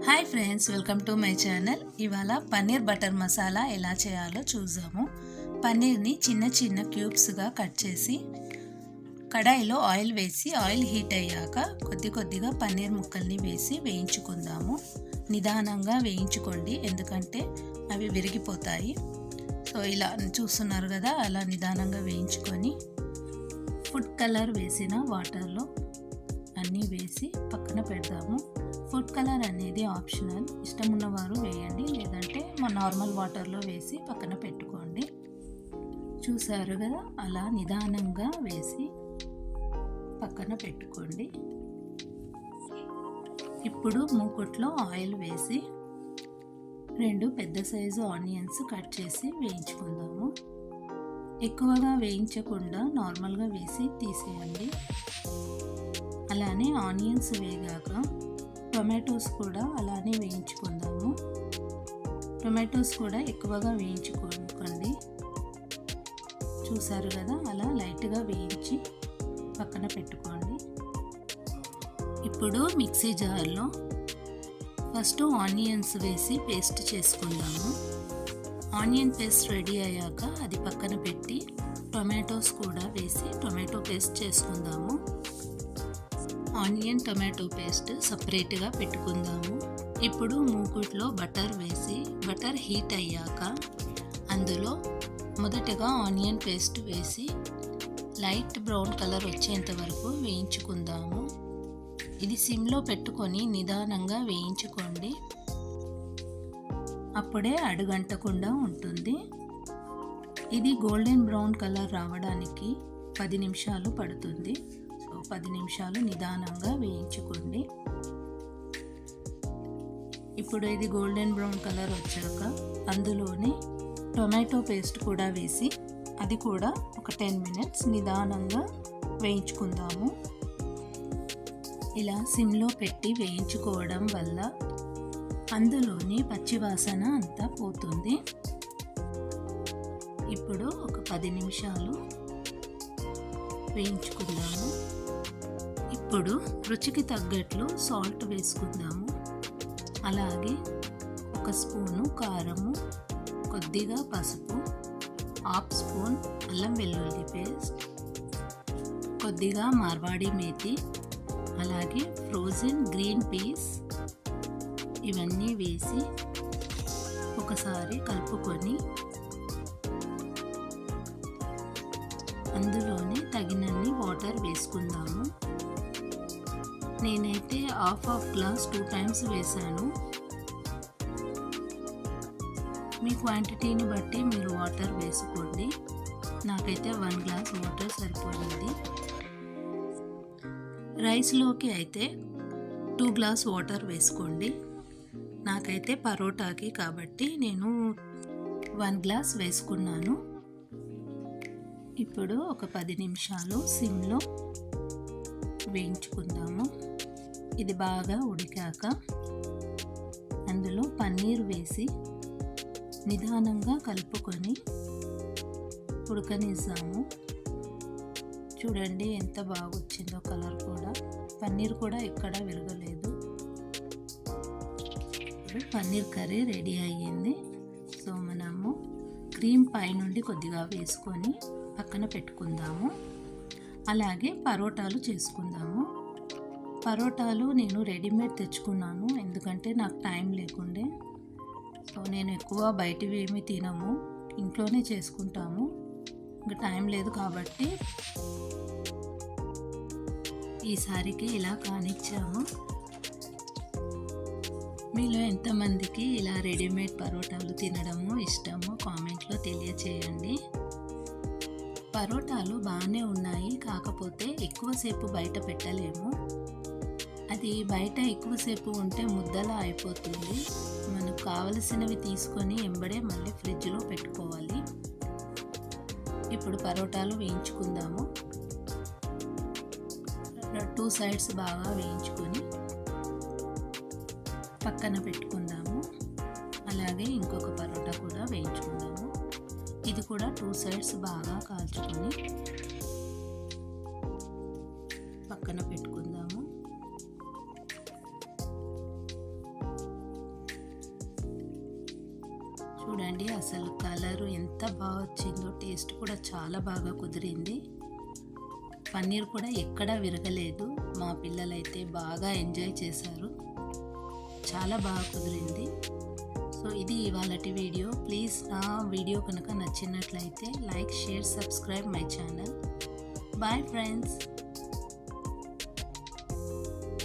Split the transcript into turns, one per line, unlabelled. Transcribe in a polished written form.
Hi friends, welcome to my channel. ఇవాళ paneer butter masala ఎలా చేయాలో చూద్దాము. పన్నీర్ని చిన్న చిన్న క్యూబ్స్గా కట్ చేసి కడాయిలో ఆయిల్ వేసి ఆయిల్ హీట్ అయ్యాక కొద్ది కొద్దిగా పన్నీర్ ముక్కల్ని వేసి వేయించుకుందాము. నిదానంగా వేయించుకోండి, ఎందుకంటే అవి విరిగిపోతాయి. సో ఇలా చూస్తున్నారు కదా, అలా నిదానంగా వేయించుకొని ఫుడ్ కలర్ వేసిన వాటర్లో అన్నీ వేసి పక్కన పెడదాము. ఫుడ్ కలర్ అనేది ఆప్షనల్, ఇష్టం ఉన్నవారు వేయండి, లేదంటే నార్మల్ వాటర్లో వేసి పక్కన పెట్టుకోండి. చూసారు కదా, అలా నిదానంగా వేసి పక్కన పెట్టుకోండి. ఇప్పుడు మూకుట్లో ఆయిల్ వేసి 2 పెద్ద సైజు ఆనియన్స్ కట్ చేసి వేయించుకుందాము. ఎక్కువగా వేయించకుండా నార్మల్గా వేసి తీసేయండి. అలానే ఆనియన్స్ వేగాక టొమాటోస్ కూడా అలానే వేయించుకుందాము. టొమాటోస్ కూడా ఎక్కువగా వేయించుకోకండి. చూసారు కదా, అలా లైట్గా వేయించి పక్కన పెట్టుకోండి. ఇప్పుడు మిక్సీ జార్లో ఫస్ట్ ఆనియన్స్ వేసి పేస్ట్ చేసుకుందాము. ఆనియన్ పేస్ట్ రెడీ అయ్యాక అది పక్కన పెట్టి టొమాటోస్ కూడా వేసి టొమాటో పేస్ట్ చేసుకుందాము. ఆనియన్ టొమాటో పేస్ట్ సపరేట్గా పెట్టుకుందాము. ఇప్పుడు మూకుట్లో బటర్ వేసి బటర్ హీట్ అయ్యాక అందులో మొదటగా ఆనియన్ పేస్ట్ వేసి లైట్ బ్రౌన్ కలర్ వచ్చేంత వరకు వేయించుకుందాము. ఇది సిమ్లో పెట్టుకొని నిదానంగా వేయించుకోండి, అప్పుడే అడుగంటకుండా ఉంటుంది. ఇది గోల్డెన్ బ్రౌన్ కలర్ రావడానికి 10 నిమిషాలు పడుతుంది. 10 నిమిషాలు నిదానంగా వేయించుకోండి. ఇప్పుడు ఇది గోల్డెన్ బ్రౌన్ కలర్ వచ్చాక అందులోనే టొమాటో పేస్ట్ కూడా వేసి అది కూడా ఒక 10 మినిట్స్ నిదానంగా వేయించుకుందాము. ఇలా సిమ్లో పెట్టి వేయించుకోవడం వల్ల అందులోని పచ్చివాసన అంతా పోతుంది. ఇప్పుడు ఒక 10 నిమిషాలు వేయించుకుందాము. ఇప్పుడు రుచికి తగ్గట్లు సాల్ట్ వేసుకుందాము. అలాగే 1 స్పూను కారము, కొద్దిగా పసుపు, 1/2 స్పూన్ అల్లం వెల్లుల్లి పేస్ట్, కొద్దిగా మార్వాడి మేతి, అలాగే ఫ్రోజన్ గ్రీన్ పీస్ ఇవన్నీ వేసి ఒకసారి కలుపుకొని అందులోనే తగినన్ని వాటర్ వేసుకుందాము. నేనైతే హాఫ్ గ్లాస్ 2 టైమ్స్ వేసాను. మీ క్వాంటిటీని బట్టి మీరు వాటర్ వేసుకోండి. నాకైతే 1 గ్లాస్ వాటర్ సరిపోయింది. రైస్లోకి అయితే 2 గ్లాస్ వాటర్ వేసుకోండి. నాకైతే పరోటాకి కాబట్టి నేను 1 గ్లాస్ వేసుకున్నాను. ఇప్పుడు ఒక 10 నిమిషాలు సిమ్లో వేయించుకుందాము. ఇది బాగా ఉడికాక అందులో పన్నీర్ వేసి నిదానంగా కలుపుకొని ఉడకనిద్దాము. చూడండి ఎంత బాగా వచ్చిందో కలర్ కూడా, పన్నీర్ కూడా ఎక్కడ విరగలేదు. పన్నీర్ కర్రీ రెడీ అయ్యింది. సో మనము క్రీమ్ పై నుండి కొద్దిగా వేసుకొని పక్కన పెట్టుకుందాము. అలాగే పరోటాలు చేసుకుందాము. పరోటాలు నేను రెడీమేడ్ తెచ్చుకున్నాను, ఎందుకంటే నాకు టైం లేకుండే. సో నేను ఎక్కువ బయటివి ఏమీ తినము, ఇంట్లోనే చేసుకుంటాము. ఇంకా టైం లేదు కాబట్టి ఈసారికి ఇలా కానిచ్చాము. మీలో ఎంతమందికి ఇలా రెడీమేడ్ పరోటాలు తినడము ఇష్టమో కామెంట్లో తెలియచేయండి. పరోటాలు బాగానే ఉన్నాయి, కాకపోతే ఎక్కువసేపు బయట పెట్టలేము. అది బయట ఎక్కువసేపు ఉంటే ముద్దలా అయిపోతుంది. మనకు కావలసినవి తీసుకొని ఎంబడే మళ్ళీ ఫ్రిడ్జ్లో పెట్టుకోవాలి. ఇప్పుడు పరోటాలు వేయించుకుందాము. 2 సైడ్స్ బాగా వేయించుకొని పక్కన పెట్టుకుందాము. అలాగే ఇంకొక పరోటా కూడా వేయించుకుందాము. ఇది కూడా 2 సైడ్స్ బాగా కాల్చుకొని పక్కన పెట్టుకుందాము. చూడండి అసలు కలరు ఎంత బాగా వచ్చిందో, టేస్ట్ కూడా చాలా బాగా కుదిరింది. పన్నీర్ కూడా ఎక్కడా విరగలేదు. మా పిల్లలైతే బాగా ఎంజాయ్ చేశారు. చాలా బాగా కుదిరింది. సో ఇది ఇవాళటి వీడియో. ప్లీజ్ నా వీడియో కనుక నచ్చినట్లయితే like, share, subscribe my channel. Bye friends.